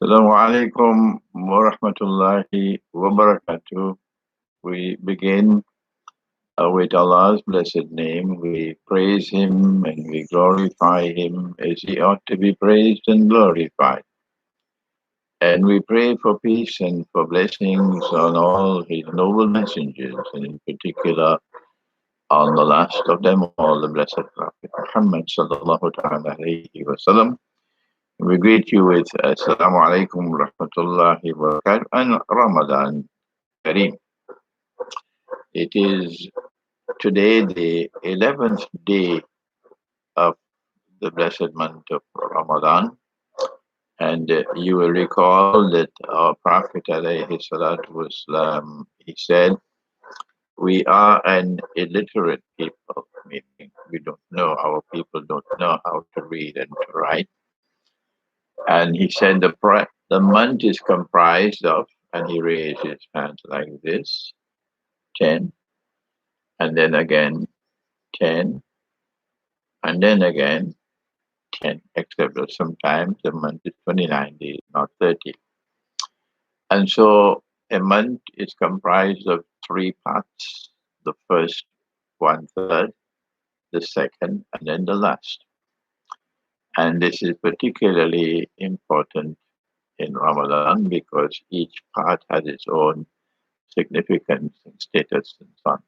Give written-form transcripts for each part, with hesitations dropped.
Assalamu alaikum wa rahmatullahi wa barakatuh. We begin with Allah's blessed name. We praise Him and we glorify Him as He ought to be praised and glorified. And we pray for peace and for blessings on all His noble messengers, and in particular on the last of them all, the blessed Prophet Muhammad sallallahu ta'ala alayhi wa sallam. We greet you with Assalamu alaikum wa rahmatullahi wa barakatuh and Ramadan Kareem. It is today the 11th day of the blessed month of Ramadan, and you will recall that our Prophet alayhi salatu wasalam, he said, we are an illiterate people, meaning we don't know, our people don't know how to read and to write. And he said the month is comprised of, and he raised his hands like this, 10, and then again 10, and then again 10, except that sometimes the month is 29 days, not 30. And so a month is comprised of three parts: the first one third, the second, and then the last. And this is particularly important in Ramadan because each part has its own significance and status and so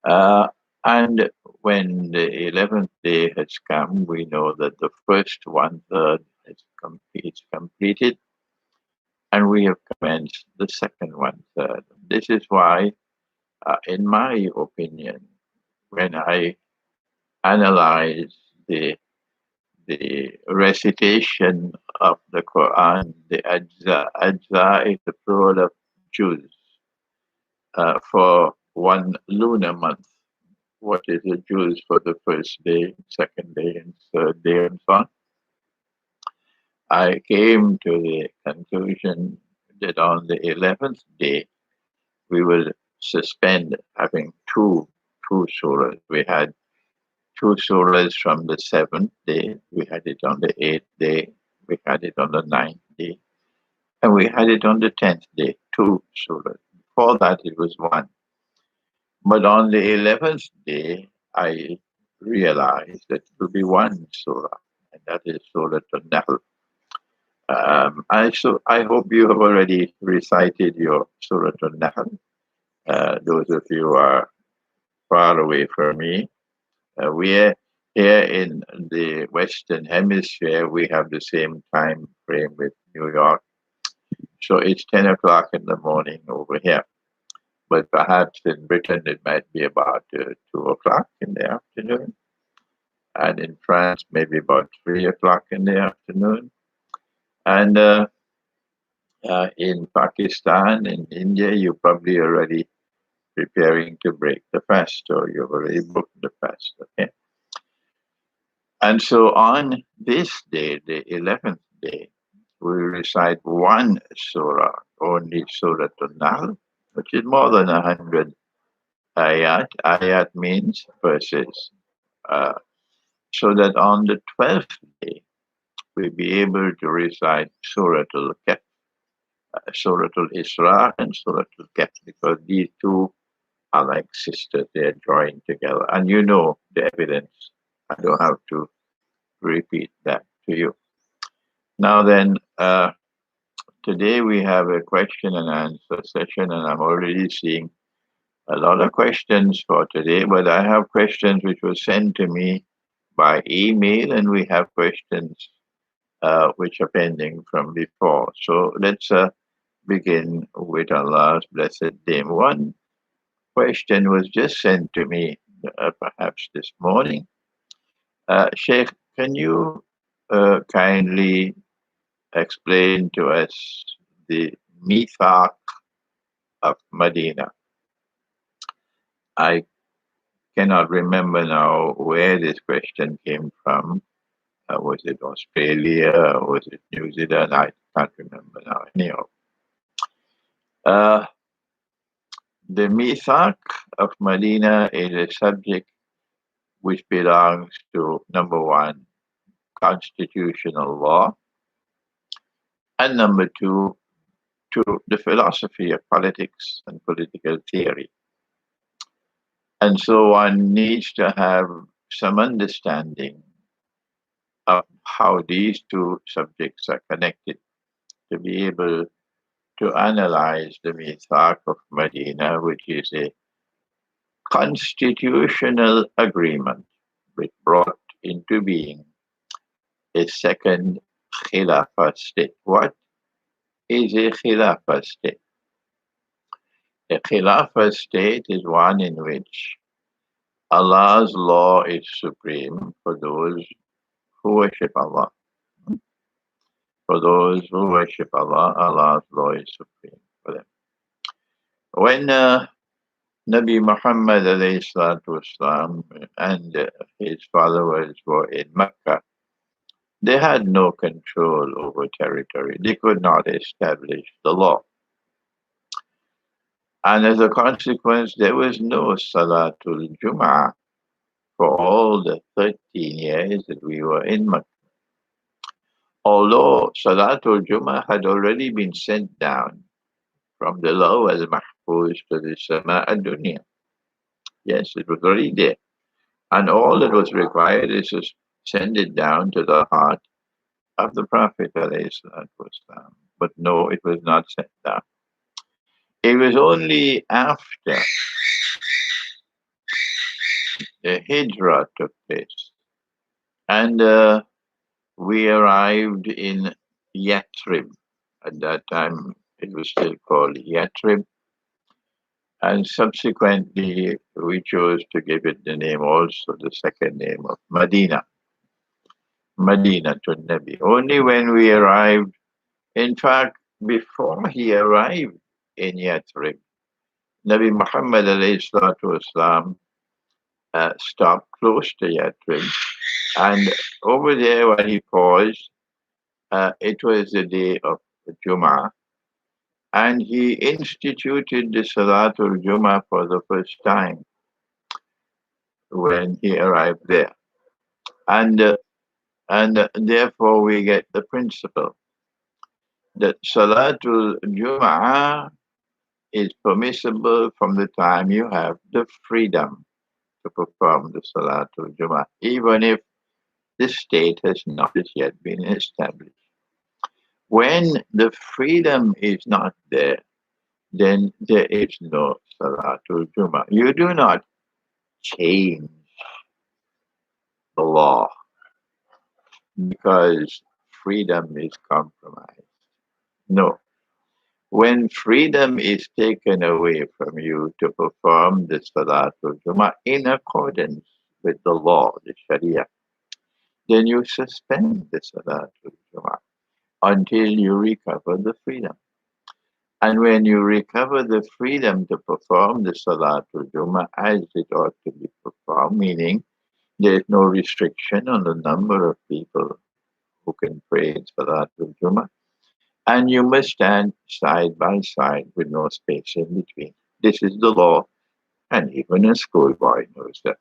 on. And when the 11th day has come, we know that the first one third is completed, and we have commenced the second one third. This is why, in my opinion, when I analyze the recitation of the Quran, the ajza is the plural of juz, for one lunar month. What is the juz for the first day, second day, and third day, and so on? I came to the conclusion that on the 11th day, we will suspend having two surahs. We had two surahs from the 7th day, we had it on the 8th day, we had it on the 9th day, and we had it on the 10th day, two surahs. Before that, it was one. But on the 11th day, I realized that it will be one surah, and that is Surah Al-Nahl. I hope you have already recited your Surah Al-Nahl. Those of you who are far away from me, we're here in the Western Hemisphere, we have the same time frame with New York. So it's 10 o'clock in the morning over here. But perhaps in Britain, it might be about 2 o'clock in the afternoon. And in France, maybe about 3 o'clock in the afternoon. And in Pakistan, in India, you're probably already preparing to break the fast, or you've already booked the fast, okay? And so on this day, the 11th day, we recite one surah, only Surah Al-Nahl, which is more than 100 ayat. Ayat means verses. So that on the 12th day, we'll be able to recite Surah Al-Kahf, Surah Al-Isra, and Surah Al-Kahf, because these two are like sisters, they're joined together. And you know the evidence. I don't have to repeat that to you. Now then, today we have a question and answer session, and I'm already seeing a lot of questions for today, but I have questions which were sent to me by email, and we have questions which are pending from before. So let's begin with Allah's blessed name. One question was just sent to me perhaps this morning. Sheikh, can you kindly explain to us the Mithaq of Medina? I cannot remember now where this question came from. Was it Australia? Was it New Zealand? I can't remember now. Anyhow, the Mithaq of Medina is a subject which belongs to, number one, constitutional law, And number two, to the philosophy of politics and political theory. And so one needs to have some understanding of how these two subjects are connected to be able to analyze the Mithaq of Medina, which is a constitutional agreement which brought into being a second Khilafah state. What is a Khilafah state? A Khilafah state is one in which Allah's law is supreme for those who worship Allah. For those who worship Allah, Allah's law is supreme for them. When Nabi Muhammad والسلام, and his followers were in Mecca, they had no control over territory. They could not establish the law. And as a consequence, there was no Salatul Jum'ah for all the 13 years that we were in Mecca. Although Salatul Jum'ah had already been sent down from the Law al-Mahfuz to the Sama al-Dunya. Yes, it was already there. And all that was required is to send it down to the heart of the Prophet ﷺ. But no, it was not sent down. It was only after the Hijrah took place and we arrived in Yathrib. At that time, it was still called Yathrib. And subsequently, we chose to give it the name also, the second name of Medina. Medina to Nabi. Only when we arrived, in fact, before he arrived in Yathrib, Nabi Muhammad والسلام, stopped close to Yathrib. And over there, when he paused, it was the day of Jum'ah. And he instituted the Salatul Jum'ah for the first time when he arrived there. And therefore we get the principle that Salatul Jum'ah is permissible from the time you have the freedom to perform the Salatul Jum'ah, even if the state has not as yet been established. When the freedom is not there, then there is no Salatul Jum'ah. You do not change the law because freedom is compromised. No. When freedom is taken away from you to perform the Salatul Jum'ah in accordance with the law, the Sharia, then you suspend the Salatul Jum'ah until you recover the freedom. And when you recover the freedom to perform the Salatul Jum'ah as it ought to be performed, meaning there is no restriction on the number of people who can pray in Salatul Jum'ah, and you must stand side by side with no space in between. This is the law, and even a schoolboy knows that.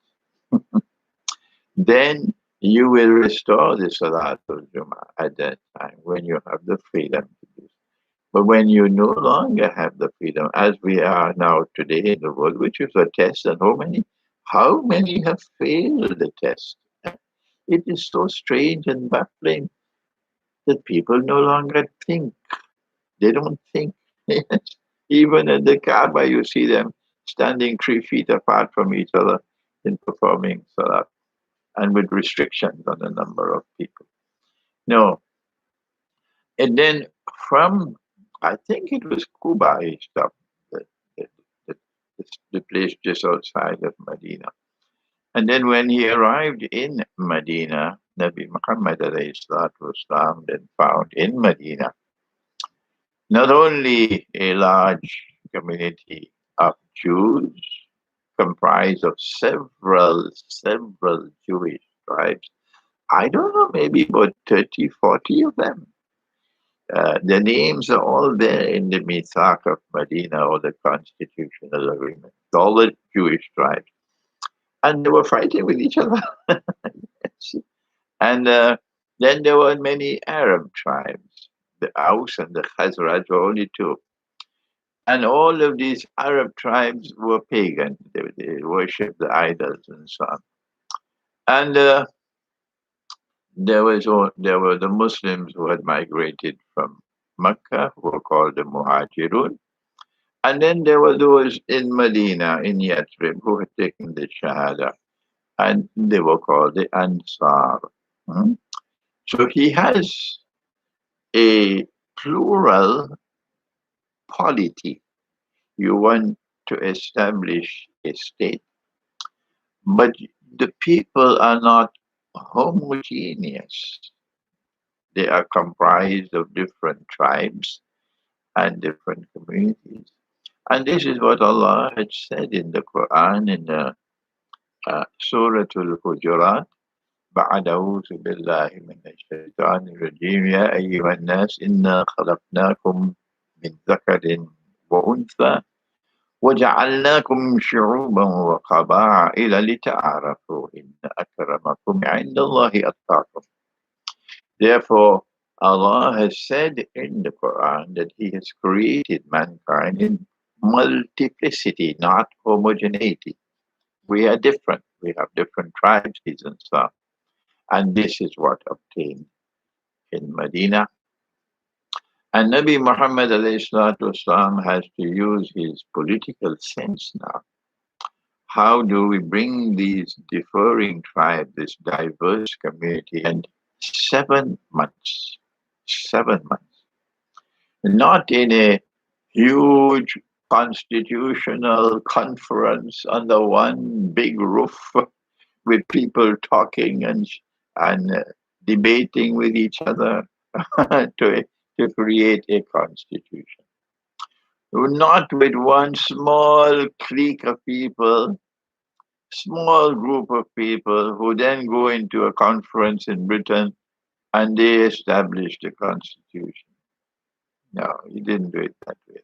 Then you will restore the Salatul Jum'ah at that time when you have the freedom to do so. But when you no longer have the freedom, as we are now today in the world, which is a test, and how many have failed the test? It is so strange and baffling that people no longer think. They don't think. Even at the Kaaba, you see them standing 3 feet apart from each other in performing salat, and with restrictions on the number of people. No. And then from, I think it was Kuba, he stopped, the place just outside of Medina. And then when he arrived in Medina, Nabi Muhammad والسلام, then found in Medina not only a large community of Jews comprised of several Jewish tribes. I don't know, maybe about 30, 40 of them. The names are all there in the Mithaq of Medina, or the constitutional agreement, all the Jewish tribes. And they were fighting with each other. And then there were many Arab tribes. The Aus and the Khazraj were only two. And all of these Arab tribes were pagan. They worshipped the idols and so on. And there were the Muslims who had migrated from Mecca, who were called the Muhajirun. And then there were those in Medina, in Yathrib, who had taken the Shahada, and they were called the Ansar. Hmm? So he has a plural polity. You want to establish a state, but the people are not homogeneous. They are comprised of different tribes and different communities. And this is what Allah had said in the Quran in the Surah Al-Hujurat. بعد أعوذ بالله من الشيطان الرجيم يا أيها الناس إنا خلقناكم من ذكر وأنثى وجعلناكم شعوبا وقبائل لتعارفوا إن أكرمكم عند الله أتقاكم. Therefore, Allah has said in the Quran that He has created mankind in multiplicity, not homogeneity. We are different. We have different tribes and stuff. And this is what obtained in Medina. And Nabi Muhammad والسلام, has to use his political sense now. How do we bring these differing tribes, this diverse community, and 7 months, 7 months, not in a huge constitutional conference under one big roof with people talking and debating with each other to create a constitution. Not with one small clique of people, small group of people who then go into a conference in Britain and they establish the constitution. No, he didn't do it that way.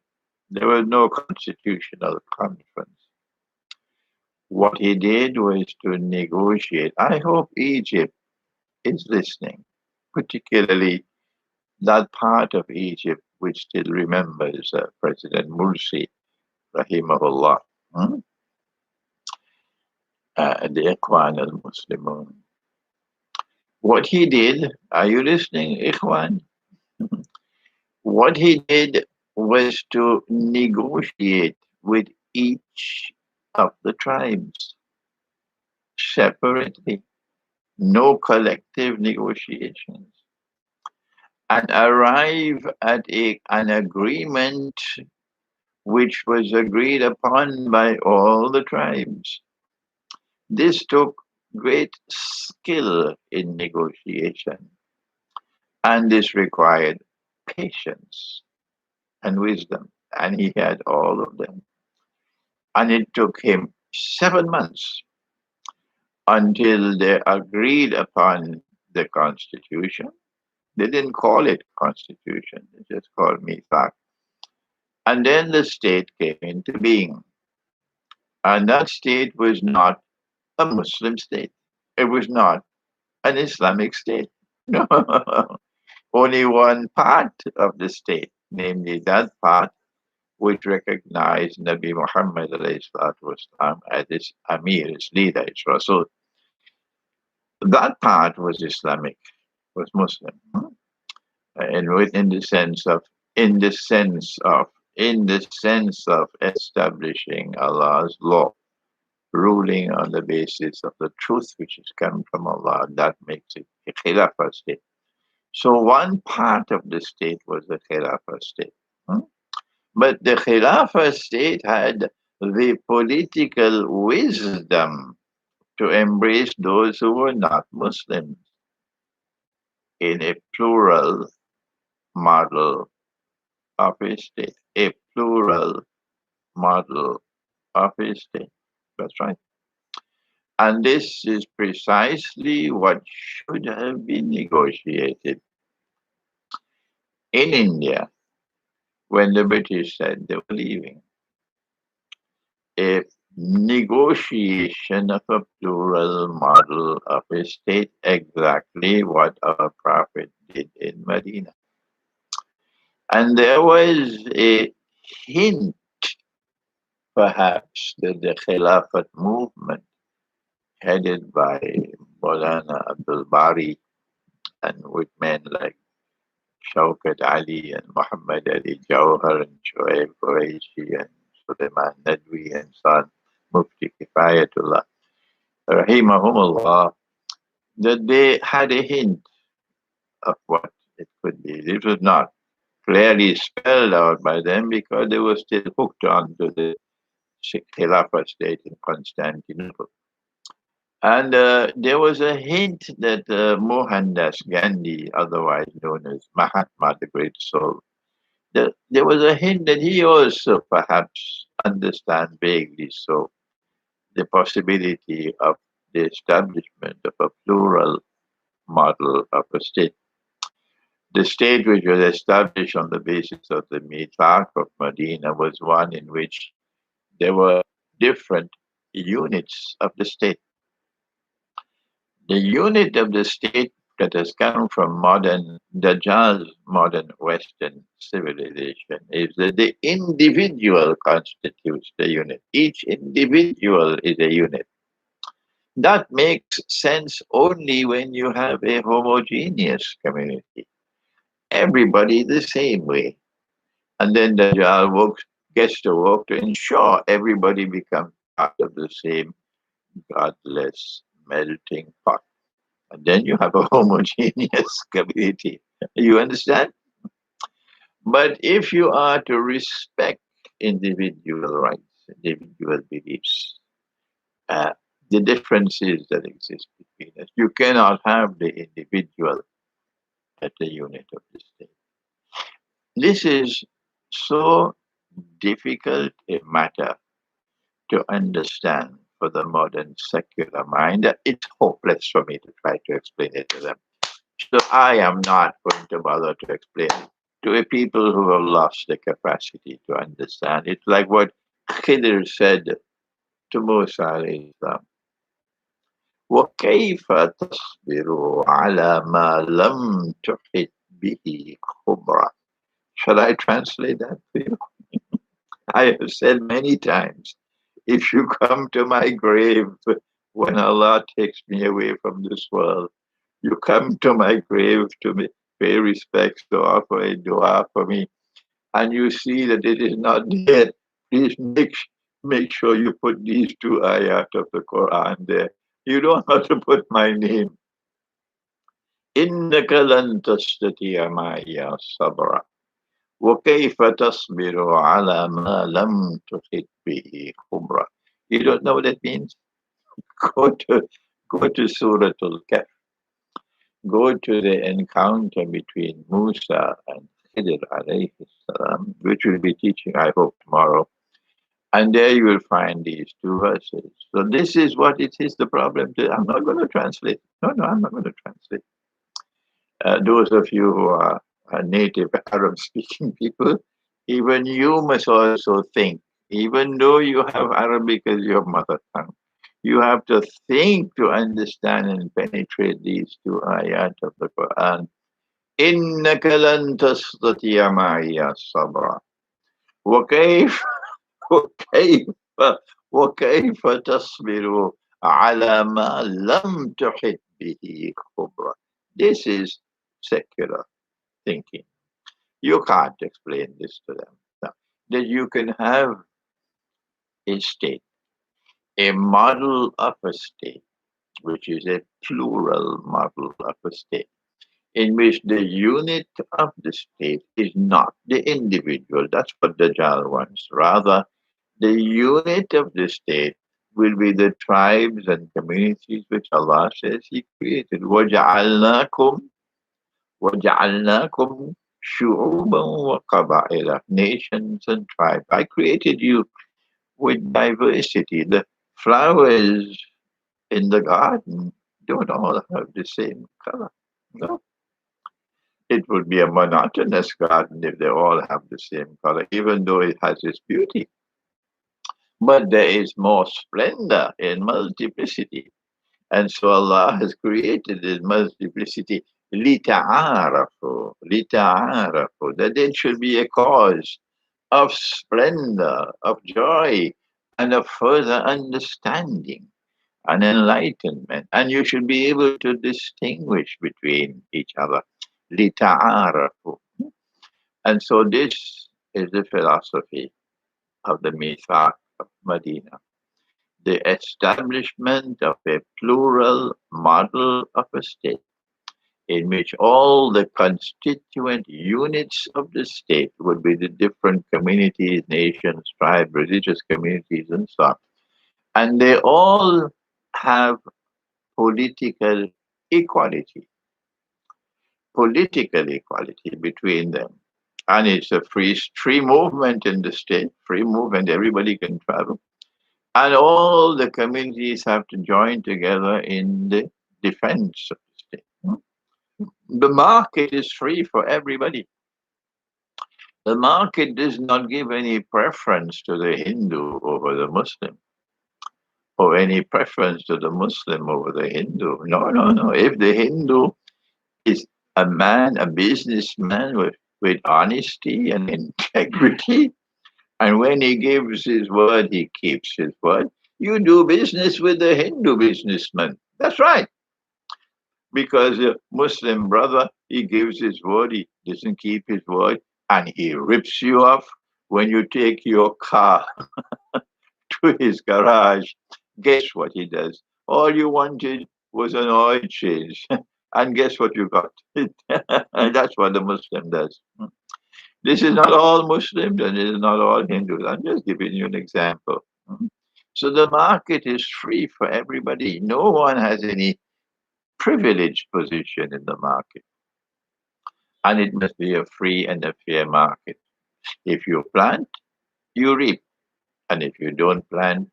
There was no constitutional conference. What he did was to negotiate. I hope Egypt is listening, particularly that part of Egypt which still remembers President Morsi, rahimahullah, the Ikhwan al-Muslimun. What he did, are you listening, Ikhwan? What he did was to negotiate with each of the tribes separately, no collective negotiations, and arrive at an agreement which was agreed upon by all the tribes. This took great skill in negotiation, and this required patience and wisdom, and he had all of them. And it took him 7 months until they agreed upon the constitution. They didn't call it constitution, they just called Mithaq. And then the state came into being. And that state was not a Muslim state. It was not an Islamic state. No. Only one part of the state, namely that part which recognized Nabi Muhammad والسلام, as its Amir, its leader, its Rasul. That part was Islamic, was Muslim. And in the sense of establishing Allah's law, ruling on the basis of the truth which has come from Allah, that makes it a Khilafah state. So one part of the state was the Khilafah state. But the Khilafah state had the political wisdom to embrace those who were not Muslims in a plural model of a state. A plural model of a state. That's right. And this is precisely what should have been negotiated in India when the British said they were leaving. A negotiation of a plural model of a state, exactly what our Prophet did in Medina. And there was a hint, perhaps, that the Khilafat movement, headed by Maulana Abdul Bari and with men like Shaukat Ali and Muhammad Ali Jawhar and Shoaib Qureshi and Suleiman Nadwi and son Mufti Kifayatullah, rahimahumullah, that they had a hint of what it could be. It was not clearly spelled out by them because they were still hooked on to the Khilafah state in Constantinople. And there was a hint that Mohandas Gandhi, otherwise known as Mahatma, the great soul, there was a hint that he also perhaps understands vaguely so the possibility of the establishment of a plural model of a state. The state which was established on the basis of the Mithaq of Medina was one in which there were different units of the state. The unit of the state that has come from modern Dajjal's modern Western civilization is that the individual constitutes the unit. Each individual is a unit. That makes sense only when you have a homogeneous community. Everybody the same way. And then Dajjal gets to work to ensure everybody becomes part of the same godless melting pot. And then you have a homogeneous community. You understand? But if you are to respect individual rights, individual beliefs, uh, the differences that exist between us, you cannot have the individual at the unit of the state. This is so difficult a matter to understand for the modern secular mind that it's hopeless for me to try to explain it to them. So I am not going to bother to explain it to a people who have lost the capacity to understand. It's like what Khidr said to Musa alayhi salam. وَكَيْفَ تَصْبِرُ عَلَى مَا لَمْ تُحِطْ بِهِ خُبْرًا. Shall I translate that for you? I have said many times, if you come to my grave when Allah takes me away from this world, you come to my grave to pay respects, to offer a dua for me, and you see that it is not there, please make sure you put these two ayat of the Quran there. You don't have to put my name. إِنَّكَ لَن تَسْتَطِيعَ مَعِيَ صَبْرًا وَكَيْفَ تَصْبِرُ عَلَى مَا لَمْ تُحِطْ بِهِ خُبْرًا. You don't know what that means? Go to Surah Al-Kahf. Go to the encounter between Musa and Khidr alayhi salam, which we'll be teaching, I hope, tomorrow. And there you will find these two verses. So this is what it is, the problem. I'm not going to translate. No, I'm not going to translate. Those of you who are native Arab-speaking people, even you must also think, even though you have Arabic as your mother tongue, you have to think to understand and penetrate these two ayat of the Quran. إِنَّكَ لَن تَسْتَطِيعَ مَعِيَ صَبْرًا وَكَيْفَ وَكَيْفَ تَصْبِرُ عَلَى مَا لَمْ تُحِطْ بِهِ خُبْرًا. This is secular thinking. You can't explain this to them. No. That you can have a state, a model of a state, which is a plural model of a state, in which the unit of the state is not the individual. That's what Dajjal wants. Rather, the unit of the state will be the tribes and communities which Allah says He created. وَجَعَلْنَاكُمْ شُعُوبًا وَقَبَائِلَ, nations and tribes. I created you with diversity. The flowers in the garden don't all have the same color. No. It would be a monotonous garden if they all have the same color, even though it has its beauty. But there is more splendor in multiplicity. And so Allah has created in multiplicity لِتَعَارَفُوا, لِتَعَارَفُوا, that it should be a cause of splendor, of joy, and of further understanding and enlightenment. And you should be able to distinguish between each other. لِتَعَارَفُوا. And so this is the philosophy of the Mithaq of Medina, the establishment of a plural model of a state in which all the constituent units of the state would be the different communities, nations, tribes, religious communities, and so on. And they all have political equality, political equality between them. And it's a free movement in the state, free movement, everybody can travel. And all the communities have to join together in the defense of the state. The market is free for everybody. The market does not give any preference to the Hindu over the Muslim, or any preference to the Muslim over the Hindu. No, no, no. If the Hindu is a man, a businessman with honesty and integrity, and when he gives his word, he keeps his word. You do business with the Hindu businessman. That's right. Because a Muslim brother, he gives his word, he doesn't keep his word, and he rips you off when you take your car to his garage. Guess what he does? All you wanted was an oil change. And guess what you got? And that's what the Muslim does. This is not all Muslims and it is not all Hindus. I'm just giving you an example. So the market is free for everybody. No one has any privileged position in the market. And it must be a free and a fair market. If you plant, you reap. And if you don't plant,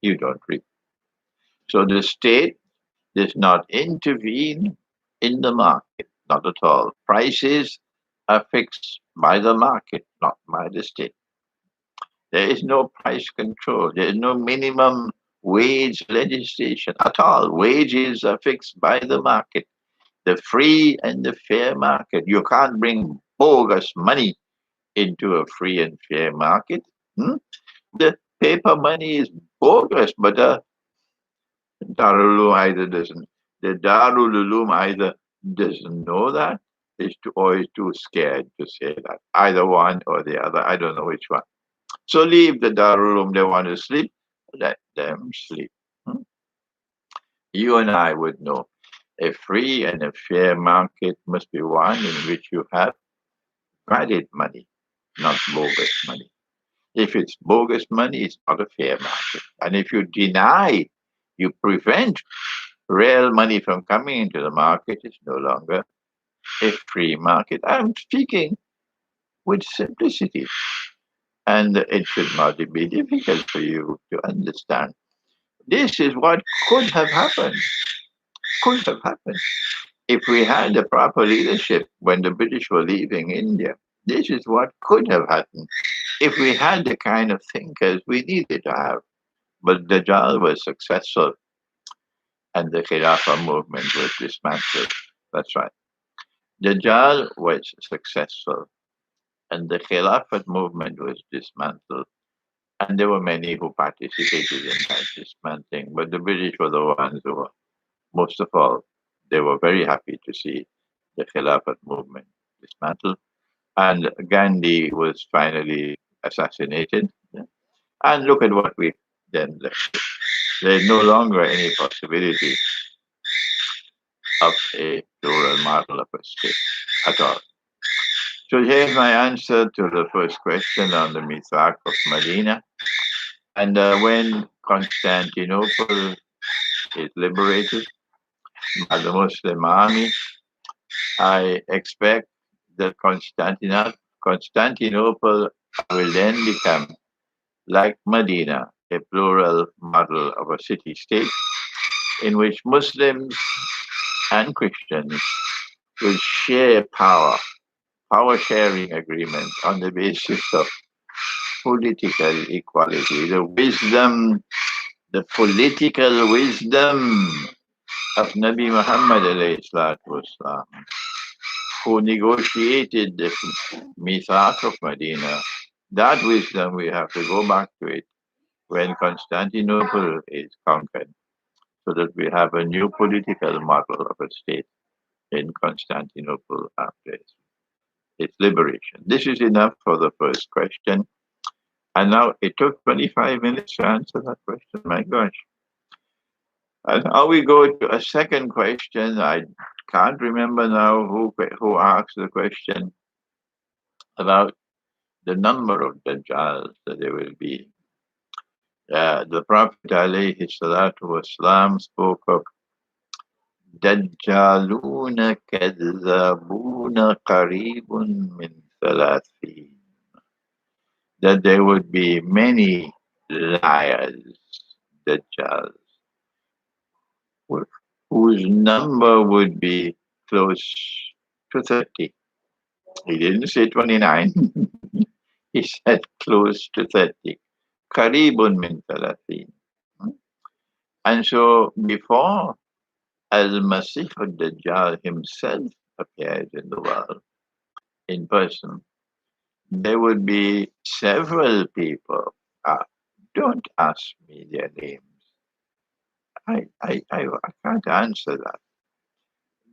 you don't reap. So the state does not intervene in the market, not at all. Prices are fixed by the market, not by the state. There is no price control. There is no minimum wage legislation at all. Wages are fixed by the market, the free and the fair market. You can't bring bogus money into a free and fair market. The paper money is bogus, but the Darul Uloom either doesn't. The Darul Uloom either doesn't know that, or is too scared to say that. Either one or the other. I don't know which one. So leave the Darul Uloom. They want to sleep. Let them sleep. You and I would know. A free and a fair market must be one in which you have valid money, not bogus money. If it's bogus money, it's not a fair market. And if you deny, you prevent real money from coming into the market, it's no longer a free market. I'm speaking with simplicity. And it should not be difficult for you to understand. This is what could have happened. Could have happened. If we had the proper leadership when the British were leaving India, this is what could have happened. If we had the kind of thinkers we needed to have. But Dajjal was successful and the Khilafah movement was dismantled. That's right. Dajjal was successful and the Khilafat movement was dismantled. And there were many who participated in that dismantling, but the British were the ones who were, most of all, they were very happy to see the Khilafat movement dismantled. And Gandhi was finally assassinated. And look at what we then left. There's no longer any possibility of a plural model of a state at all. So here's my answer to the first question on the Mithaq of Medina. And when Constantinople is liberated by the Muslim army, I expect that Constantinople will then become, like Medina, a plural model of a city-state in which Muslims and Christians will share power sharing agreement on the basis of political equality, the political wisdom of Nabi Muhammad alayhi salatu wasalam, who negotiated the Mithaq of Medina. That wisdom, we have to go back to it when Constantinople is conquered, so that we have a new political model of a state in Constantinople after its liberation. This is enough for the first question. And now it took 25 minutes to answer that question. My gosh. And now we go to a second question. I can't remember now who asked the question about the number of Dajjals that there will be. The Prophet alayhi salatu wasalam spoke of Dajjaluna kadhabuna qaribun min thalathin. That there would be many liars, Dajjals, whose number would be close to 30. He didn't say 29. He said close to 30. Qaribun min thalathin. And so before Al-Masih al-Dajjal himself appears in the world in person, there would be several people. Don't ask me their names. I can't answer that.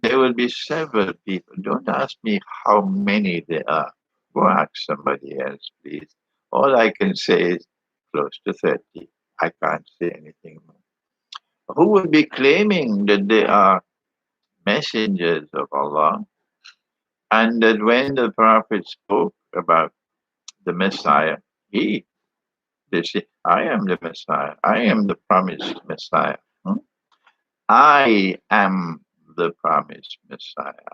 There will be several people. Don't ask me how many there are. Go ask somebody else, please. All I can say is close to 30. I can't say anything more. Who will be claiming that they are messengers of Allah, and that when the Prophet spoke about the Messiah, they say, I am the Messiah. I am the promised Messiah. I am the promised Messiah.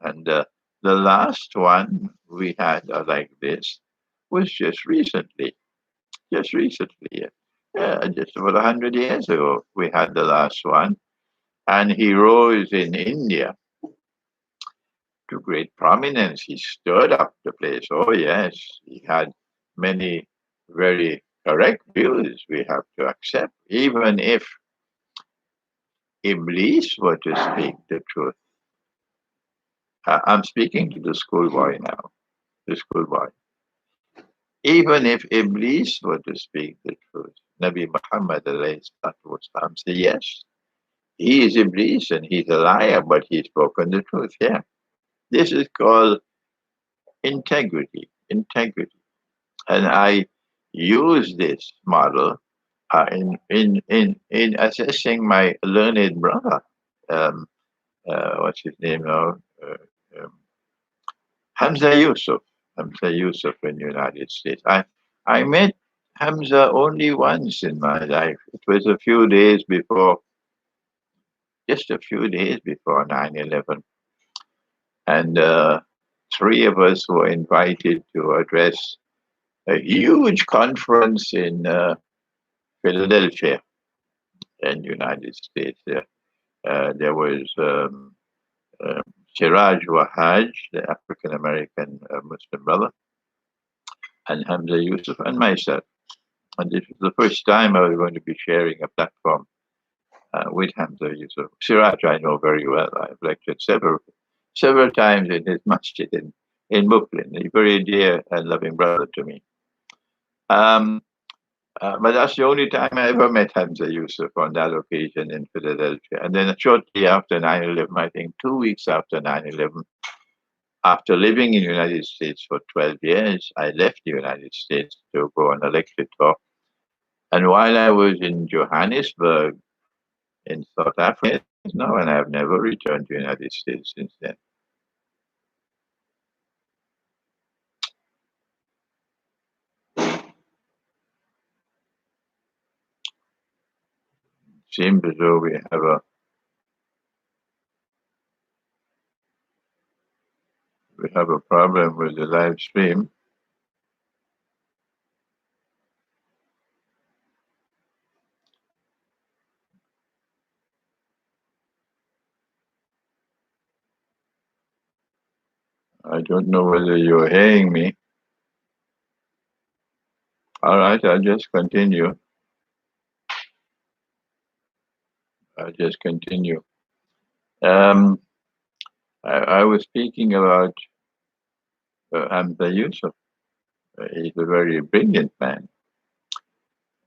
And the last one we had like this was just recently. Just recently. Just about 100 years ago, we had the last one. And he rose in India to great prominence. He stirred up the place. Oh, yes, he had many very correct views we have to accept, even if Iblis were to speak the truth. I'm speaking to the schoolboy now, the schoolboy. Even if Iblis were to speak the truth, Nabi Muhammad said, yes, he is Iblis and he's a liar, but he's spoken the truth. Yeah. This is called integrity. Integrity. And I use this model in assessing my learned brother. What's his name now? Um, Hamza Yusuf. Hamza Yusuf in the United States. I met Hamza only once in my life. It was a few days before, just a few days before 9/11. And three of us were invited to address a huge conference in Philadelphia in the United States. There was Siraj Wahaj, the African American Muslim brother, and Hamza Yusuf, and myself. And this was the first time I was going to be sharing a platform with Hamza Yusuf. Siraj I know very well. I've lectured several times in his masjid in Brooklyn. He's a very dear and loving brother to me. But that's the only time I ever met Hamza Yusuf, on that occasion in Philadelphia. And then shortly after 9/11, I think 2 weeks after 9/11, after living in the United States for 12 years, I left the United States to go on a lecture tour. And while I was in Johannesburg, in South Africa now, and I have never returned to the United States since then. Seems as though we have a problem with the live stream. I don't know whether you're hearing me. All right, I'll just continue. I'll just continue. Um, I was speaking about Hamza Yusuf. He's a very brilliant man,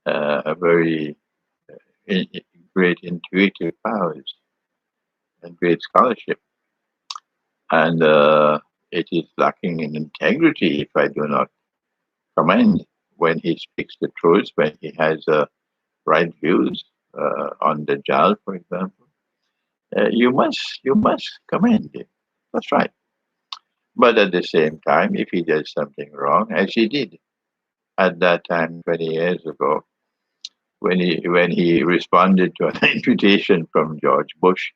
a very in, great intuitive powers and great scholarship. And it is lacking in integrity if I do not commend when he speaks the truth, when he has right views on the Dajjal, for example. You must commend him. That's right. But at the same time, if he does something wrong, as he did at that time 20 years ago, when he responded to an invitation from George Bush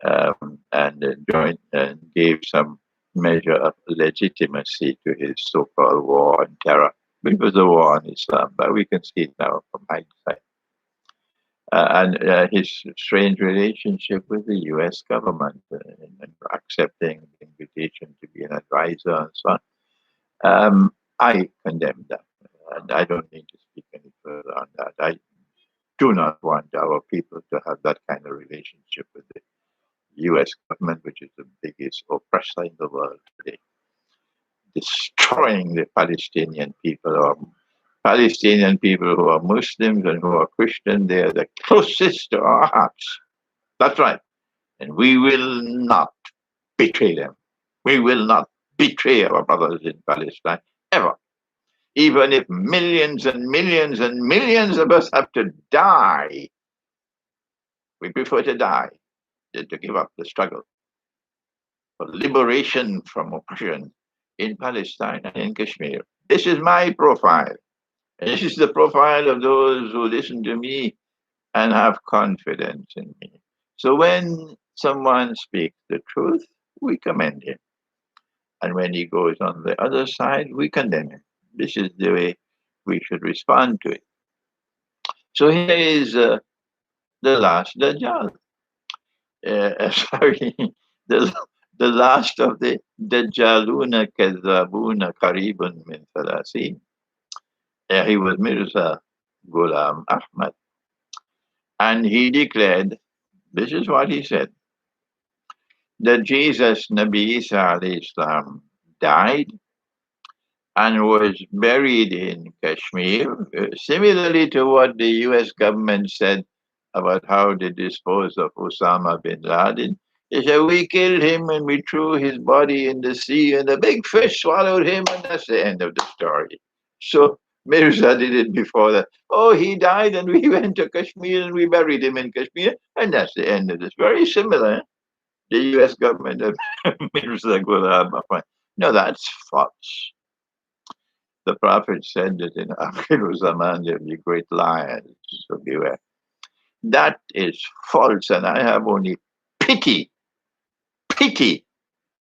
and joined and gave some measure of legitimacy to his so-called war on terror, which was a war on Islam, but we can see it now from hindsight. And his strange relationship with the U.S. government and accepting the invitation to be an advisor and so on. I condemn that. And I don't need to speak any further on that. I do not want our people to have that kind of relationship with the U.S. government, which is the biggest oppressor in the world today, destroying the Palestinian people or Palestinian people who are Muslims and who are Christian. They are the closest to our hearts. That's right. And we will not betray them. We will not betray our brothers in Palestine ever. Even if millions and millions and millions of us have to die, we prefer to die than to give up the struggle for liberation from oppression in Palestine and in Kashmir. This is my profile. And this is the profile of those who listen to me and have confidence in me. So when someone speaks the truth, we commend him. And when he goes on the other side, we condemn him. This is the way we should respond to it. So here is the last Dajjal. Sorry, the, the last of the Dajjaluna Kadhabuna Karibun min Thalathin. He was Mirza Ghulam Ahmad. And he declared, this is what he said, that Jesus, Nabi Isa alayhi salam, died and was buried in Kashmir, similarly to what the US government said about how they disposed of Osama bin Laden. They said, we killed him and we threw his body in the sea and a big fish swallowed him, and that's the end of the story. So Mirza did it before that. Oh, he died and we went to Kashmir and we buried him in Kashmir, and that's the end of this. Very similar. The US government of Mirza Ghulam Ahmad. No, that's false. The Prophet said that in Akhir Zaman there will be great liars, so beware. That is false, and I have only pity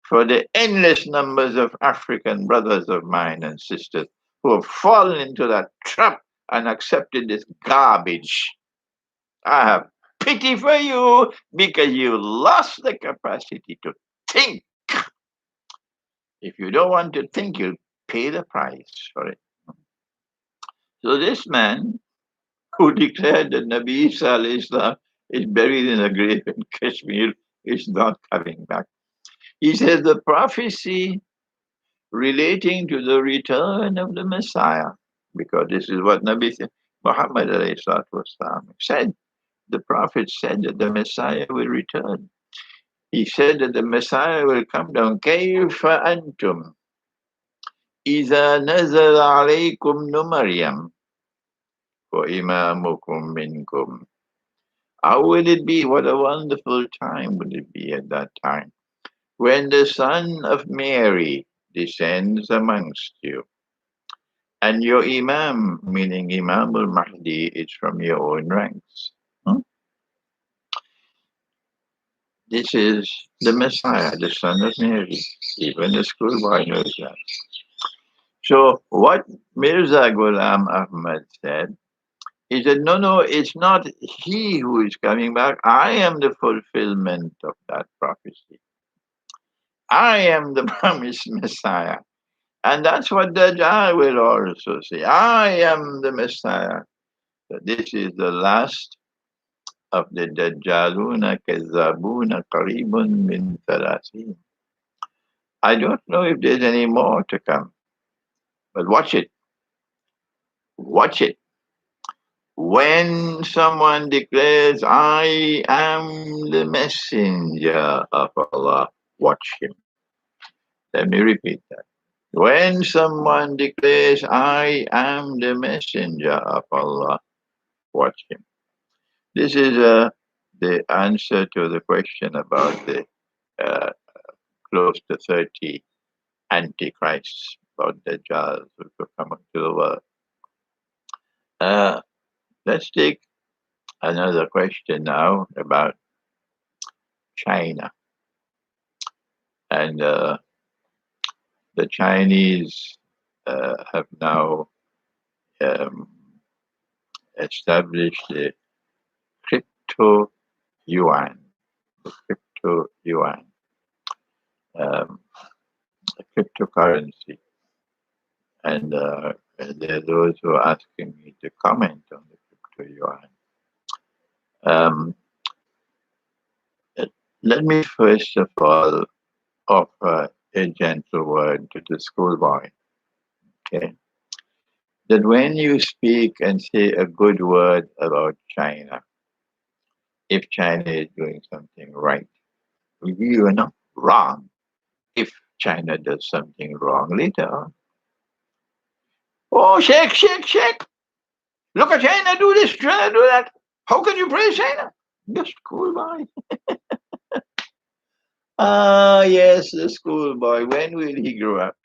for the endless numbers of African brothers of mine and sisters who have fallen into that trap and accepted this garbage. I have pity for you because you lost the capacity to think. If you don't want to think, you'll pay the price for it. So this man who declared that Nabi Isa alayhi salam is buried in a grave in Kashmir is not coming back. He says the prophecy relating to the return of the Messiah, because this is what Nabi Muhammad alayhi salam said. The Prophet said that the Messiah will return. He said that the Messiah will come down. كَيْفَ أَنْتُمْ إِذَا نَزَلَ عَلَيْكُمْ نُمَرْيَمْ وَإِمَامُكُمْ مِنْكُمْ. How will it be? What a wonderful time will it be at that time when the son of Mary descends amongst you, and your Imam, meaning Imam al-Mahdi, is from your own ranks. This is the Messiah, the son of Mary. Even the schoolboy knows that. So what Mirza Ghulam Ahmad said, he said, no, it's not he who is coming back. I am the fulfillment of that prophecy. I am the promised Messiah. And that's what Dajjal will also say. I am the Messiah. So this is the last of the Dajjaluna Kazzabuna Qaribun min Thalathin. I don't know if there's any more to come, but watch it. Watch it. When someone declares, I am the messenger of Allah, watch him. Let me repeat that. When someone declares, I am the messenger of Allah, watch him. This is the answer to the question about the uh, close to 30 antichrists, about Dajjals who will come into the world. Let's take another question now about China. And the Chinese have now established the crypto yuan, um, a cryptocurrency. And there are those who are asking me to comment on the crypto yuan. Let me first of all offer a gentle word to the schoolboy. Okay, that when you speak and say a good word about China, if China is doing something right, you are not wrong. If China does something wrong later on, oh, Sheikh, look at China do this, China do that. How can you praise China? The schoolboy. Ah, yes, the schoolboy. When will he grow up?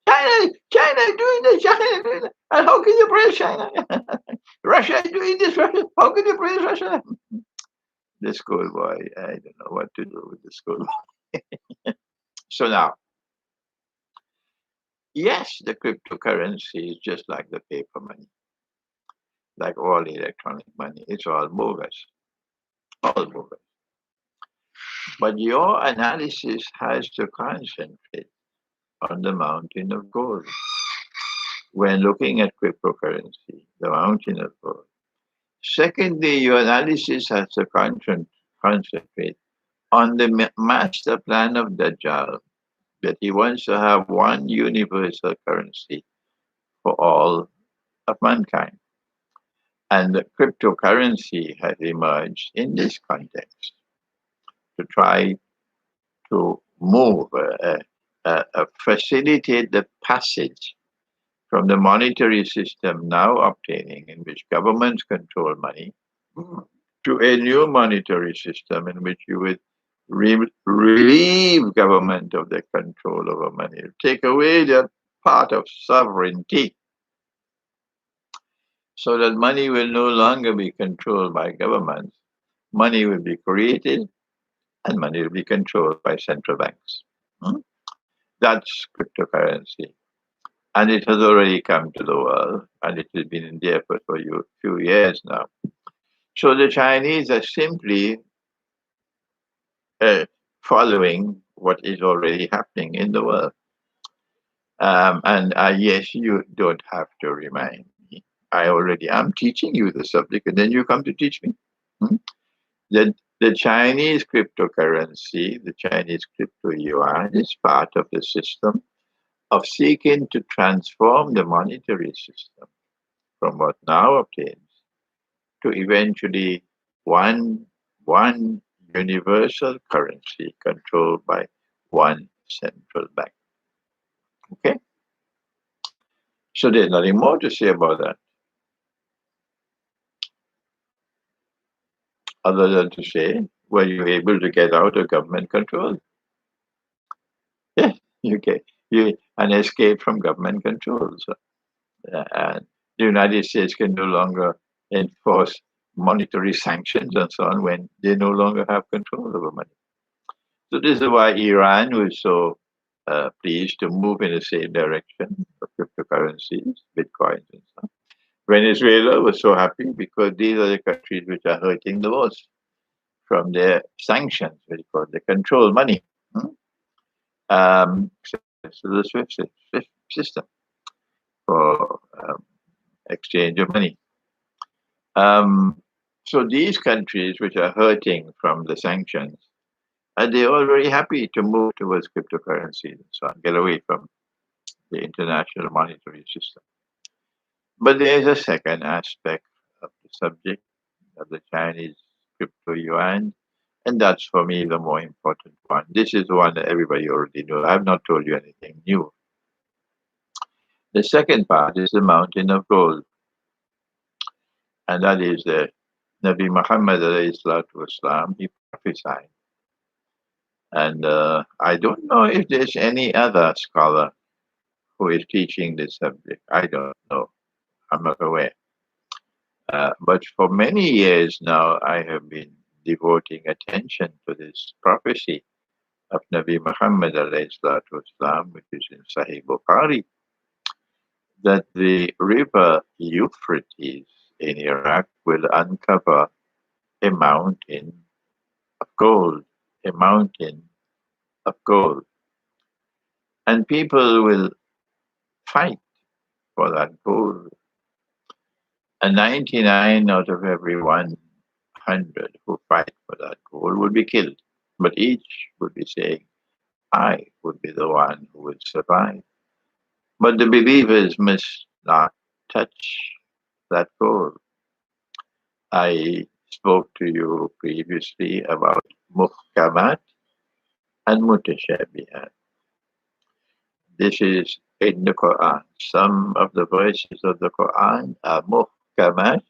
China doing this, China doing that. And how can you praise China? Russia doing this, Russia. How can you praise Russia? The schoolboy, I don't know what to do with the schoolboy. So now, yes, the cryptocurrency is just like the paper money, like all electronic money. It's all bogus, all bogus. But your analysis has to concentrate on the mountain of gold. When looking at cryptocurrency, the mountain of gold. Secondly, your analysis has to concentrate on the master plan of Dajjal, that he wants to have one universal currency for all of mankind. And the cryptocurrency has emerged in this context to try to move, facilitate the passage from the monetary system now obtaining, in which governments control money, to a new monetary system in which you would relieve government of the control over money, take away that part of sovereignty, so that money will no longer be controlled by governments. Money will be created and money will be controlled by central banks. That's cryptocurrency. And it has already come to the world, and it has been in there for a few years now. So the Chinese are simply following what is already happening in the world. And yes, you don't have to remind me. I'm teaching you the subject, and then you come to teach me. The Chinese cryptocurrency, the Chinese crypto yuan, is part of the system of seeking to transform the monetary system from what now obtains to eventually one universal currency controlled by one central bank. Okay? So there's nothing more to say about that, other than to say, were you able to get out of government control? Yeah, you get an escape from government control. So, and the United States can no longer enforce monetary sanctions and so on when they no longer have control over money. So this is why Iran was so pleased to move in the same direction of cryptocurrencies, bitcoins and stuff. Venezuela was so happy because these are the countries which are hurting the most from their sanctions, which called the control money. So the SWIFT system for exchange of money. So these countries which are hurting from the sanctions, they're all very happy to move towards cryptocurrencies and so on, get away from the international monetary system. But there is a second aspect of the subject of the Chinese crypto yuan, and that's for me the more important one. This is the one that everybody already knows. I've not told you anything new. The second part is the mountain of gold, and that is the Nabi Muhammad Islam, he prophesied. And I don't know if there's any other scholar who is teaching this subject. I don't know. I'm not aware. But for many years now, I have been devoting attention to this prophecy of Nabi Muhammad Islam, which is in Sahih Bukhari, that the river Euphrates in Iraq will uncover a mountain of gold, a mountain of gold. And people will fight for that gold. And 99 out of every 100 who fight for that gold would be killed. But each would be saying, I would be the one who would survive. But the believers must not touch that gold. I spoke to you previously about muhkamat and mutashabihat. This is in the Quran. Some of the verses of the Quran are muhkamat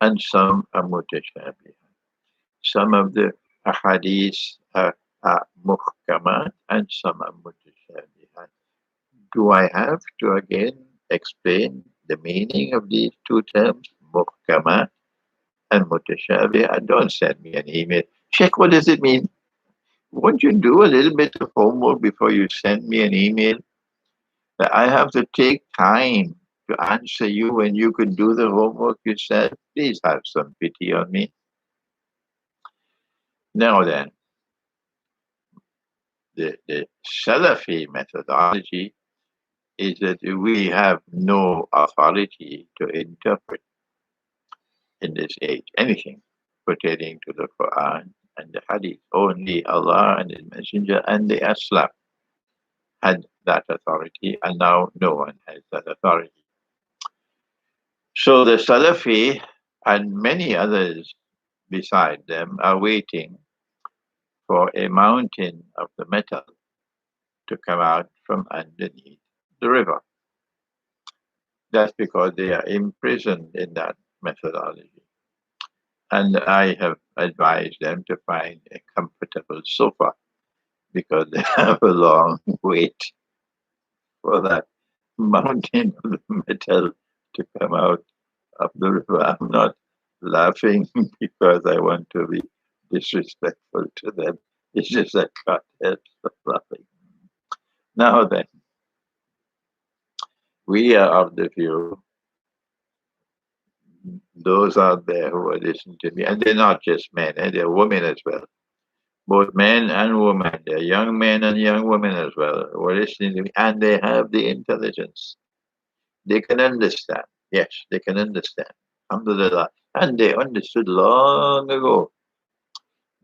and some are mutashabihat. Some of the ahadith are muhkamat and some are mutashabihat. Do I have to again explain the meaning of these two terms, muhkamat and mutashabihat? Don't send me an email. Sheikh, what does it mean? Won't you do a little bit of homework before you send me an email? That I have to take time to answer you when you could do the homework yourself. Please have some pity on me. Now then, the Salafi methodology is that we have no authority to interpret in this age anything pertaining to the Quran and the Hadith. Only Allah and His Messenger and the Aslam had that authority, and now no one has that authority. So the Salafi and many others beside them are waiting for a mountain of the metal to come out from underneath the river. That's because they are imprisoned in that methodology. And I have advised them to find a comfortable sofa because they have a long wait for that mountain of the metal to come out of the river. I'm not laughing because I want to be disrespectful to them. It's just that God helps us laughing. Now then, we are of the view, those out there who are listening to me, and they're not just men, they're women as well. Both men and women, they're young men and young women as well, who are listening to me, and they have the intelligence. They can understand. Yes, they can understand. Alhamdulillah. And they understood long ago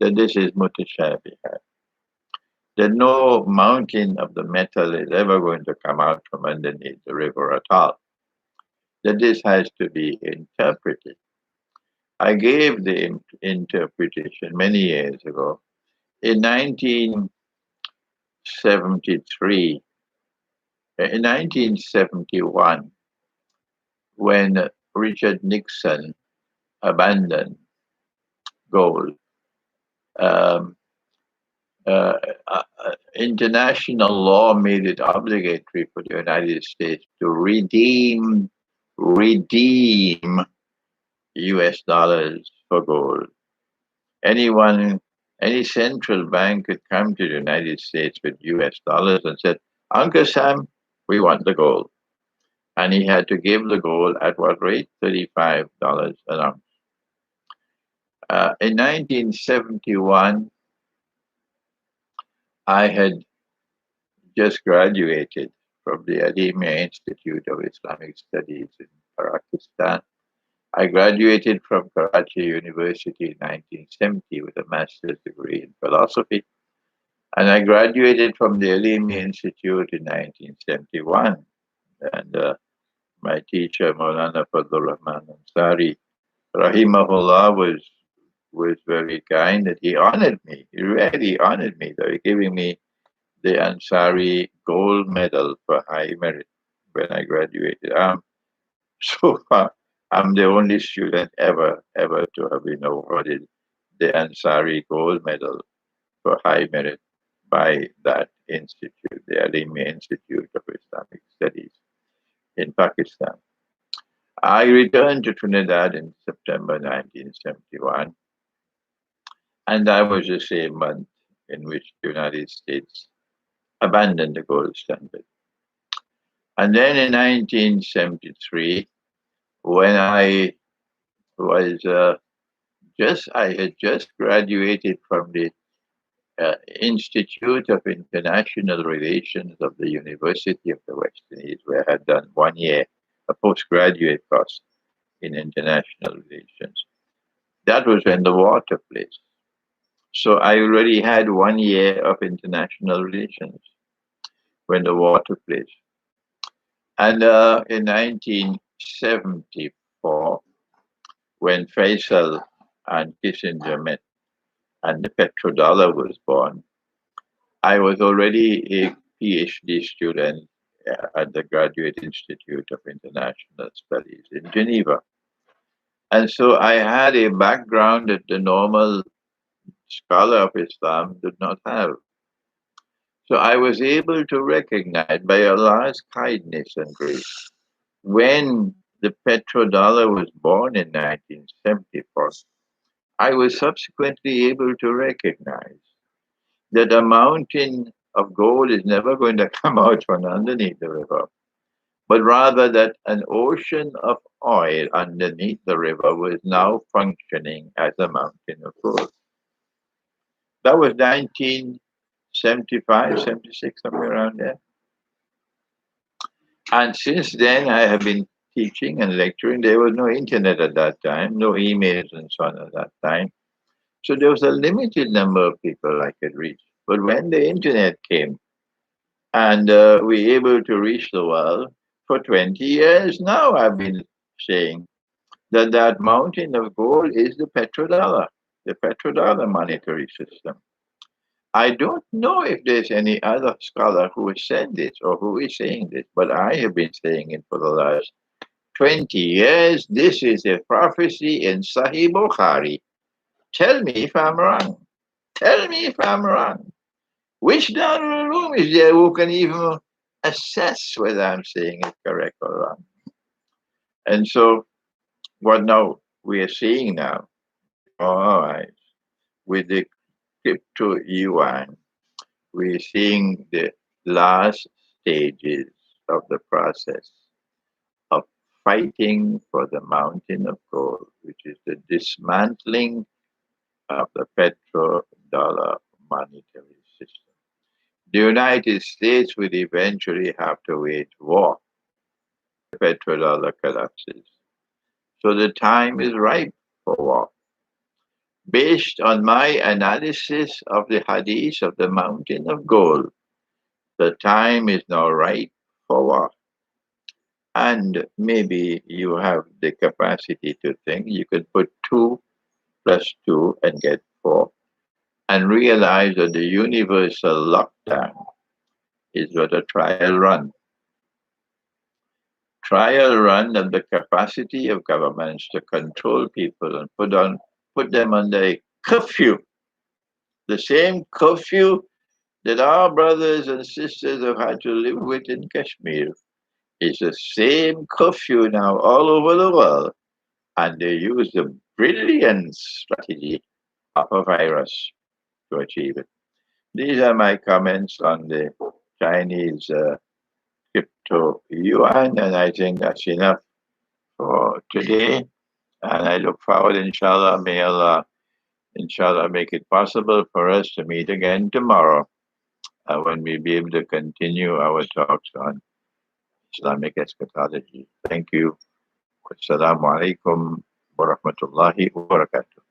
that this is mutashabihat. That no mountain of the metal is ever going to come out from underneath the river at all. That this has to be interpreted. I gave the interpretation many years ago. In 1973, in 1971, when Richard Nixon abandoned gold, um, international law made it obligatory for the United States to redeem US dollars for gold. Any central bank could come to the United States with US dollars and said, Uncle Sam, we want the gold. And he had to give the gold at what rate? $35 an ounce. In 1971, I had just graduated from the Ademia Institute of Islamic Studies in Pakistan. I graduated from Karachi University in 1970 with a master's degree in philosophy, and I graduated from the Alimi Institute in 1971. And my teacher, Maulana Fadlur Rahman Ansari, Rahimahullah, was very kind that he honored me. He really honored me by giving me the Ansari Gold Medal for High Merit when I graduated. So far, I'm the only student ever to have been awarded the Ansari Gold Medal for High Merit by that institute, the Alimi Institute of Islamic Studies in Pakistan. I returned to Trinidad in September 1971, and that was the same month in which the United States abandoned the gold standard. And then in 1973, when was I had just graduated from the Institute of International Relations of the University of the West Indies, where I had done 1 year, a postgraduate course in international relations. That was when the war took place. So I already had 1 year of international relations when the war took place. And in 1974, when Faisal and Kissinger met and the petrodollar was born, I was already a PhD student at the Graduate Institute of International Studies in Geneva. And so I had a background that the normal scholar of Islam did not have. So I was able to recognize by Allah's kindness and grace, when the petrodollar was born in 1974, I was subsequently able to recognize that a mountain of gold is never going to come out from underneath the river, but rather that an ocean of oil underneath the river was now functioning as a mountain of gold. That was 1975, 76, somewhere around there. And since then, I have been teaching and lecturing. There was no internet at that time, no emails and so on at that time. So there was a limited number of people I could reach. But when the internet came and we were able to reach the world, for 20 years now, I've been saying that that mountain of gold is the petrodollar monetary system. I don't know if there's any other scholar who has said this or who is saying this, but I have been saying it for the last 20 years. This is a prophecy in Sahih Bukhari. Tell me if I'm wrong. Tell me if I'm wrong. Which down in the room is there who can even assess whether I'm saying it correct or wrong? And so what now we are seeing now, all right, with the crypto yuan, we're seeing the last stages of the process of fighting for the mountain of gold, which is the dismantling of the petrodollar monetary system. The United States will eventually have to wage war. The petrodollar collapses. So the time is ripe for war. Based on my analysis of the hadith of the mountain of gold, the time is now right for war. And maybe you have the capacity to think you could put 2 plus 2 and get 4, and realize that the universal lockdown is but a trial run. Trial run of the capacity of governments to control people and put them under a curfew. The same curfew that our brothers and sisters have had to live with in Kashmir is the same curfew now all over the world. And they use the brilliant strategy of a virus to achieve it. These are my comments on the Chinese crypto yuan, and I think that's enough for today. And I look forward, inshallah, may Allah, inshallah, make it possible for us to meet again tomorrow when we be able to continue our talks on Islamic eschatology. Thank you. Wassalamu alaikum wa rahmatullahi wa barakatuh.